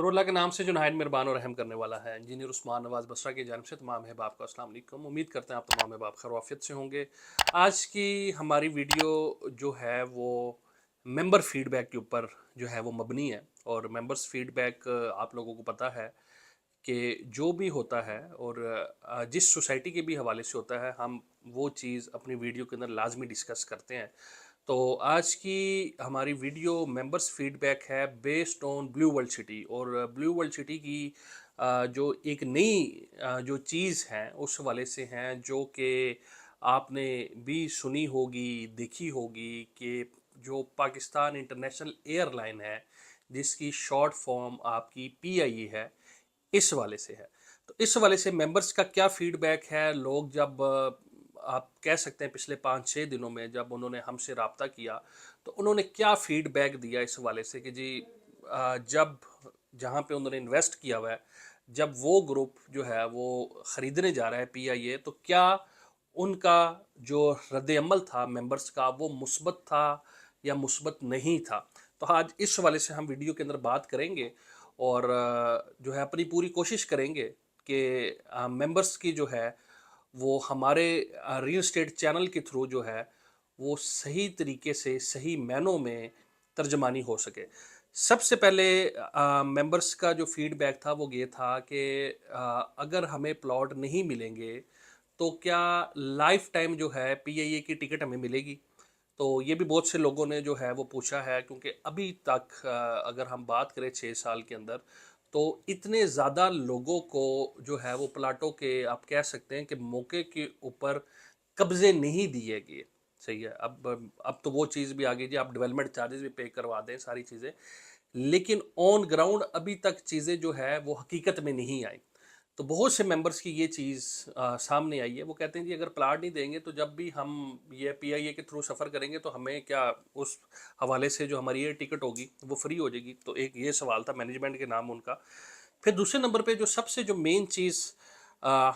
शुरू अल्लाह के नाम से जो नहायत मेहरबान और रहम करने वाला है। इंजीनियर उस्मान नवाज़ बसरा की जानिब से तमाम अहबाब को अस्सलाम वालेकुम। उम्मीद करते हैं आप तमाम अहबाब खैर आफियत से होंगे। आज की हमारी वीडियो जो है वो मेंबर फीडबैक के ऊपर जो है वो मबनी है। और मेंबर्स फीडबैक आप लोगों को पता है कि जो भी होता है और जिस सोसाइटी के भी हवाले से होता है, हम वो चीज़ अपनी वीडियो के अंदर लाजमी डिस्कस करते हैं। तो आज की हमारी वीडियो मेंबर्स फीडबैक है based on blue world city. और ब्लू वर्ल्ड सिटी की जो एक नई जो चीज़ है उस हवाले से हैं, जो कि आपने भी सुनी होगी, देखी होगी कि जो पाकिस्तान इंटरनेशनल एयरलाइन है, जिसकी शॉर्ट फॉर्म आपकी पीआईए है, इस वाले से है। तो इस वाले से मेंबर्स का क्या फीडबैक है? लोग जब आप कह सकते हैं पिछले 5-6 दिनों में जब उन्होंने हमसे रब्ता किया, तो उन्होंने क्या फीडबैक दिया इस वाले से कि जी जब जहाँ पे उन्होंने इन्वेस्ट किया हुआ है, जब वो ग्रुप जो है वो ख़रीदने जा रहा है पीआईए, तो क्या उनका जो रद्द-ए-अमल था मेंबर्स का वो मुस्बत था या मुस्बत नहीं था? तो आज इस हवाले से हम वीडियो के अंदर बात करेंगे और जो है अपनी पूरी कोशिश करेंगे कि मेंबर्स की जो है वो हमारे रियल एस्टेट चैनल के थ्रू जो है वो सही तरीके से सही मायनों में तर्जमानी हो सके। सबसे पहले मेंबर्स का जो फीडबैक था वो ये था कि अगर हमें प्लॉट नहीं मिलेंगे तो क्या लाइफ टाइम जो है पीआईए की टिकट हमें मिलेगी? तो ये भी बहुत से लोगों ने जो है वो पूछा है, क्योंकि अभी तक अगर हम बात करें 6 साल के अंदर, तो इतने ज़्यादा लोगों को जो है वो प्लाटों के आप कह सकते हैं कि मौके के ऊपर कब्जे नहीं दिए गए। सही है। अब तो वो चीज़ भी आ गई जी, आप डेवलपमेंट चार्जेस भी पे करवा दें, सारी चीज़ें, लेकिन ऑन ग्राउंड अभी तक चीज़ें जो है वो हकीकत में नहीं आई। तो बहुत से मेंबर्स की ये चीज़ सामने आई है। वो कहते हैं जी अगर प्लाट नहीं देंगे तो जब भी हम ये पीआईए के थ्रू सफ़र करेंगे तो हमें क्या उस हवाले से जो हमारी ये टिकट होगी वो फ्री हो जाएगी? तो एक ये सवाल था मैनेजमेंट के नाम उनका। फिर दूसरे नंबर पे जो सबसे जो मेन चीज़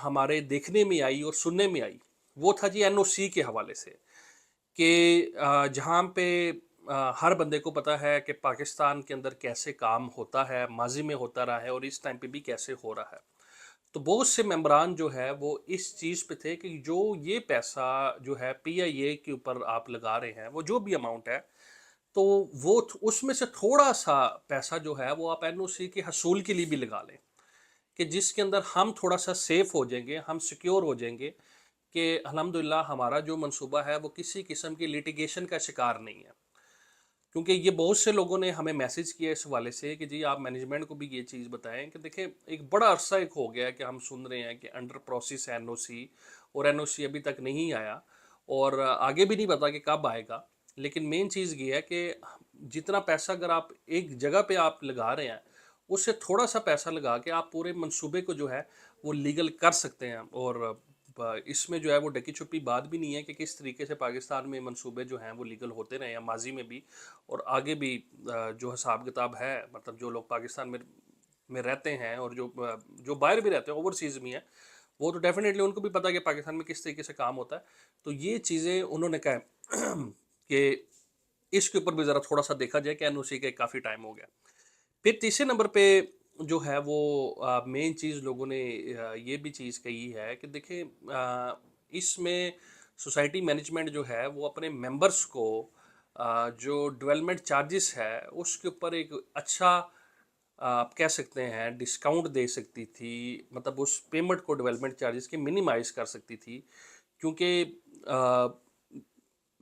हमारे देखने में आई और सुनने में आई, वो था जी एनओसी के हवाले से कि जहाँ पे हर बंदे को पता है कि पाकिस्तान के अंदर कैसे काम होता है, माज़ी में होता रहा है और इस टाइम पे भी कैसे हो रहा है। तो बहुत से मेंबरान जो है वो इस चीज़ पे थे कि जो ये पैसा जो है पीआईए के ऊपर आप लगा रहे हैं, वो जो भी अमाउंट है, तो वो उसमें से थोड़ा सा पैसा जो है वो आप एनओसी के हसूल के लिए भी लगा लें, कि जिसके अंदर हम थोड़ा सा सेफ हो जाएंगे, हम सिक्योर हो जाएंगे कि अल्हम्दुलिल्लाह हमारा जो मंसूबा है वो किसी किस्म की लिटिगेशन का शिकार नहीं है। क्योंकि ये बहुत से लोगों ने हमें मैसेज किया इस हवाले से कि जी आप मैनेजमेंट को भी ये चीज़ बताएं कि देखें, एक बड़ा अरसा एक हो गया है कि हम सुन रहे हैं कि अंडर प्रोसेस है एनओसी, और एनओसी अभी तक नहीं आया और आगे भी नहीं पता कि कब आएगा। लेकिन मेन चीज़ ये है कि जितना पैसा अगर आप एक जगह पे आप लगा रहे हैं, उससे थोड़ा सा पैसा लगा के आप पूरे मंसूबे को जो है वो लीगल कर सकते हैं। और इसमें जो है वो ढकी छुपी बात भी नहीं है कि किस तरीके से पाकिस्तान में मंसूबे जो हैं वो लीगल होते रहे हैं माजी में भी और आगे भी। जो हिसाब किताब है, मतलब जो लोग पाकिस्तान में रहते हैं और जो बाहर भी रहते हैं, ओवरसीज़ में है, वो तो डेफिनेटली उनको भी पता है कि पाकिस्तान में किस तरीके से काम होता है। तो ये चीज़ें उन्होंने कहा कि इसके ऊपर भी ज़रा थोड़ा सा देखा जाए कि एनओसी के काफ़ी टाइम हो गया। फिर तीसरे नंबर पे जो है वो मेन चीज़ लोगों ने ये भी चीज़ कही है कि देखिए, इसमें सोसाइटी मैनेजमेंट जो है वो अपने मेंबर्स को जो डेवलपमेंट चार्जेस है उसके ऊपर एक अच्छा आप कह सकते हैं डिस्काउंट दे सकती थी। मतलब उस पेमेंट को डेवलपमेंट चार्जेस के मिनिमाइज़ कर सकती थी, क्योंकि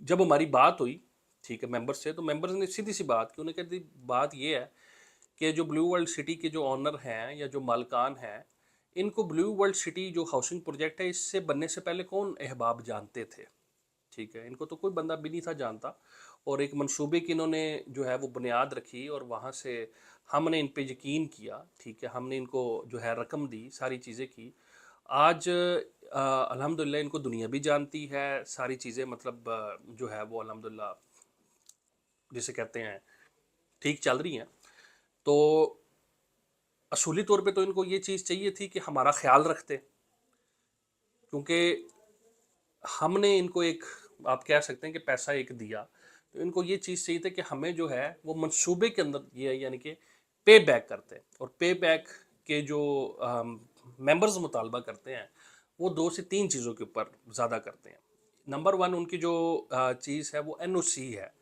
जब हमारी बात हुई, ठीक है, मेंबर्स से, तो मेंबर्स ने सीधी सी बात की। उन्होंने कहा थी बात ये है कि जो ब्लू वर्ल्ड सिटी के जो ऑनर हैं या जो मालकान हैं, इनको ब्लू वर्ल्ड सिटी जो हाउसिंग प्रोजेक्ट है इससे बनने से पहले कौन अहबाब जानते थे? ठीक है, इनको तो कोई बंदा भी नहीं था जानता। और एक मंसूबे की इन्होंने जो है वो बुनियाद रखी और वहाँ से हमने इन पे यकीन किया। ठीक है, हमने इनको जो है रकम दी, सारी चीज़ें की। आज अल्हम्दुलिल्लाह इनको दुनिया भी जानती है, सारी चीज़ें, मतलब जो है वो अल्हम्दुलिल्लाह जिसे कहते हैं ठीक चल रही हैं। तो असूली तौर पे तो इनको ये चीज़ चाहिए थी कि हमारा ख्याल रखते, क्योंकि हमने इनको एक आप कह सकते हैं कि पैसा एक दिया, तो इनको ये चीज़ चाहिए थी कि हमें जो है वो मंसूबे के अंदर ये है, यानी कि पे बैक करते हैं, और पे बैक के जो मेंबर्स मुतालबा करते हैं वो 2 से 3 चीज़ों के ऊपर ज़्यादा करते हैं। नंबर 1 उनकी जो चीज़ है वो एनओसी है,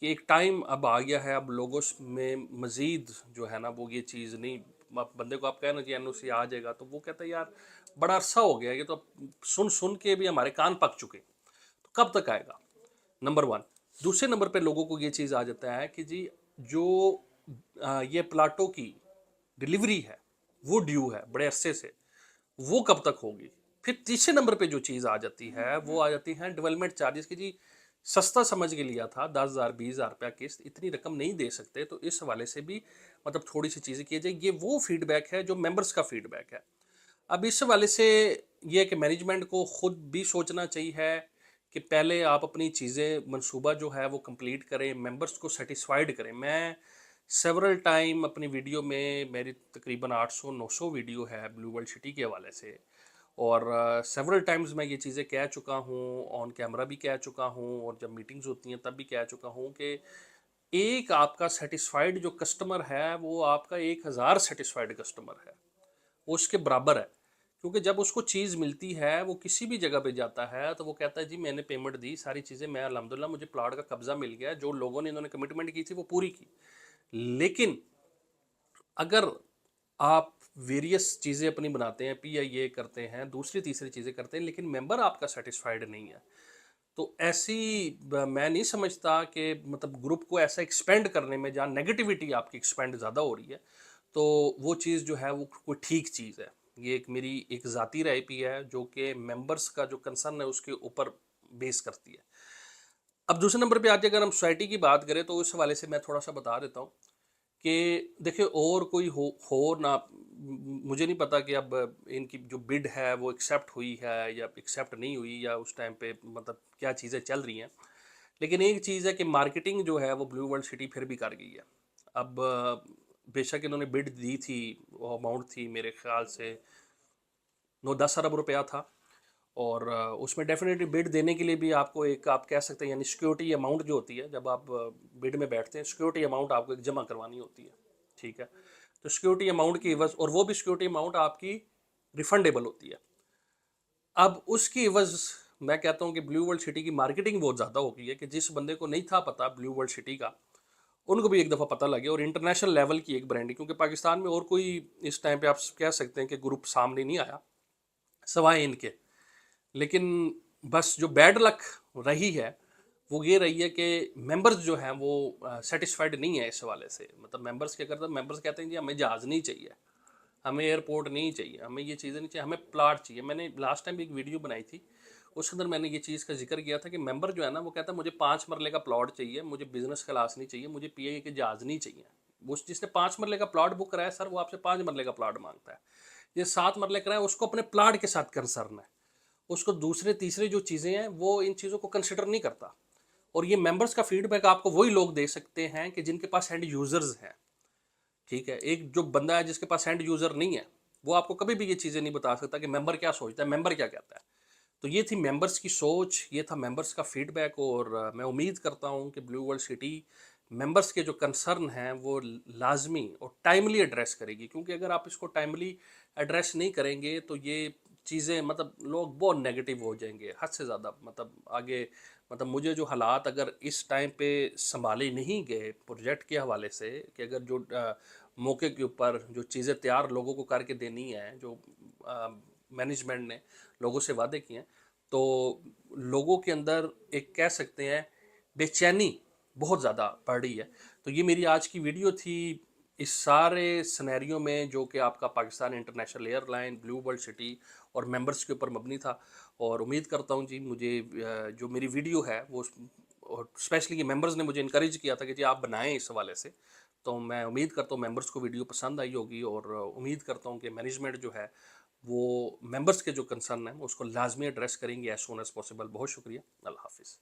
कि एक टाइम अब आ गया है, अब लोगों में मज़ीद जो है ना वो ये चीज़ नहीं, बंदे को आप कहना जी एनओसी आ जाएगा, तो वो कहता है यार बड़ा अरसा हो गया, ये तो सुन सुन के भी हमारे कान पक चुके, तो कब तक आएगा। नंबर 1। दूसरे नंबर पे लोगों को ये चीज़ आ जाता है कि जी जो ये प्लाटों की डिलीवरी है वो ड्यू है बड़े अरसे से, वो कब तक होगी। फिर तीसरे नंबर पे जो चीज़ आ जाती है वो आ जाती है डेवलपमेंट चार्जेस की, जी सस्ता समझ के लिया था 10,000 20,000 रुपया किस्त, इतनी रकम नहीं दे सकते, तो इस हवाले से भी मतलब थोड़ी सी चीज़ें की जाए। ये वो फीडबैक है जो मेंबर्स का फीडबैक है। अब इस हवाले से ये कि मैनेजमेंट को खुद भी सोचना चाहिए है कि पहले आप अपनी चीज़ें मंसूबा जो है वो कंप्लीट करें, मेंबर्स को सेटिस्फाइड करें। मैं सेवरल टाइम अपनी वीडियो में, मेरी तकरीबन 800-900 वीडियो है ब्लू वर्ल्ड सिटी के हवाले से, और सेवरल टाइम्स मैं ये चीज़ें कह चुका हूँ, ऑन कैमरा भी कह चुका हूँ, और जब मीटिंग्स होती हैं तब भी कह चुका हूँ कि एक आपका सेटिस्फाइड जो कस्टमर है वो आपका 1000 सेटिस्फाइड कस्टमर है, वो उसके बराबर है। क्योंकि जब उसको चीज़ मिलती है, वो किसी भी जगह पे जाता है तो वो कहता है जी मैंने पेमेंट दी, सारी चीज़ें, मैं अल्हम्दुलिल्लाह मुझे प्लॉट का कब्जा मिल गया, जो लोगों ने इन्होंने कमिटमेंट की थी वो पूरी की। लेकिन अगर आप वेरियस चीज़ें अपनी बनाते हैं, पीआईए करते हैं, दूसरी तीसरी चीज़ें करते हैं, लेकिन मेंबर आपका सेटिस्फाइड नहीं है, तो ऐसी मैं नहीं समझता कि मतलब ग्रुप को ऐसा एक्सपेंड करने में जहाँ नेगेटिविटी आपकी एक्सपेंड ज़्यादा हो रही है, तो वो चीज़ जो है वो कोई ठीक चीज़ है। ये एक मेरी एक ज़ाती राय भी है जो कि मेंबर्स का जो कंसर्न है उसके ऊपर बेस करती है। अब दूसरे नंबर पे आके अगर हम सोसाइटी की बात करें तो उस हवाले से मैं थोड़ा सा बता देता हूँ कि देखिए, और कोई हो ना, मुझे नहीं पता कि अब इनकी जो बिड है वो एक्सेप्ट हुई है या एक्सेप्ट नहीं हुई, या उस टाइम पे मतलब क्या चीज़ें चल रही हैं। लेकिन एक चीज़ है कि मार्केटिंग जो है वो ब्लू वर्ल्ड सिटी फिर भी कर गई है। अब बेशक इन्होंने बिड दी थी, वो अमाउंट थी मेरे ख्याल से 9-10 अरब रुपया था, और उसमें डेफिनेटली बिड देने के लिए भी आपको एक, आप कह सकते हैं यानी सिक्योरिटी अमाउंट जो होती है, जब आप बिड में बैठते हैं सिक्योरिटी अमाउंट आपको एक जमा करवानी होती है, ठीक है। तो सिक्योरिटी अमाउंट की एवज, और वो भी सिक्योरिटी अमाउंट आपकी रिफंडेबल होती है। अब उसकी एवज मैं कहता हूँ कि ब्लू वर्ल्ड सिटी की मार्केटिंग बहुत ज़्यादा हो गई है, कि जिस बंदे को नहीं था पता ब्लू वर्ल्ड सिटी का, उनको भी एक दफ़ा पता लगे, और इंटरनेशनल लेवल की एक ब्रांड, क्योंकि पाकिस्तान में और कोई इस टाइम पे आप कह सकते हैं कि ग्रुप सामने नहीं आया सवाए इनके। लेकिन बस जो बैड लक रही है वो ये रही है कि मेंबर्स जो हैं वो सेटिस्फाइड नहीं है इस हवाले से। मतलब मेंबर्स क्या करते हैं, मेंबर्स कहते हैं जी हमें जहाज़ नहीं चाहिए, हमें एयरपोर्ट नहीं चाहिए, हमें ये चीज़ें नहीं चाहिए, हमें प्लाट चाहिए। मैंने लास्ट टाइम एक वीडियो बनाई थी, उसके अंदर मैंने ये चीज़ का जिक्र किया था कि मेंबर जो है ना वो कहता है मुझे 5 मरले का प्लॉट चाहिए, मुझे बिजनेस क्लास नहीं चाहिए, मुझे पीआई के जहाज़ नहीं चाहिए। वो जिसने 5 मरले का प्लॉट बुक कराया सर, वो आपसे 5 मरले का प्लॉट मांगता है। ये 7 मरले कराया, उसको अपने प्लाट के साथ कंसर्न है, उसको दूसरे तीसरे जो चीज़ें हैं वो इन चीज़ों को कंसिडर नहीं करता। और ये मेंबर्स का फीडबैक आपको वही लोग दे सकते हैं कि जिनके पास एंड यूजर्स हैं, ठीक है। एक जो बंदा है जिसके पास एंड यूजर नहीं है, वो आपको कभी भी ये चीज़ें नहीं बता सकता कि मेंबर क्या सोचता है, मेंबर क्या कहता है। तो ये थी मेंबर्स की सोच, ये था मेंबर्स का फीडबैक, और मैं उम्मीद करता हूँ कि ब्लू वर्ल्ड सिटी मेंबर्स के जो कंसर्न हैं वो लाजमी और टाइमली एड्रेस करेगी, क्योंकि अगर आप इसको टाइमली एड्रेस नहीं करेंगे तो ये चीज़ें मतलब लोग बहुत नेगेटिव हो जाएंगे हद से ज़्यादा। मतलब आगे मतलब मुझे जो हालात अगर इस टाइम पे संभाले नहीं गए प्रोजेक्ट के हवाले से, कि अगर जो मौके के ऊपर जो चीज़ें तैयार लोगों को करके देनी है, जो मैनेजमेंट ने लोगों से वादे किए हैं, तो लोगों के अंदर एक कह सकते हैं बेचैनी बहुत ज़्यादा बढ़ रही है। तो ये मेरी आज की वीडियो थी इस सारे सिनेरियो में, जो कि आपका Pakistan international airline, blue world city और मेंबर्स के ऊपर मबनी था। और उम्मीद करता हूँ जी मुझे जो मेरी वीडियो है वो, और स्पेशली ये मेंबर्स ने मुझे इनकरेज किया था कि जी आप बनाएं इस हवाले से, तो मैं उम्मीद करता हूँ मेंबर्स को वीडियो पसंद आई होगी, और उम्मीद करता हूँ कि मैनेजमेंट जो है वो मेंबर्स के जो कंसर्न है उसको लाजमी एड्रेस करेंगे एज सून एज पॉसिबल। बहुत शुक्रिया, अल्लाह हाफिज़।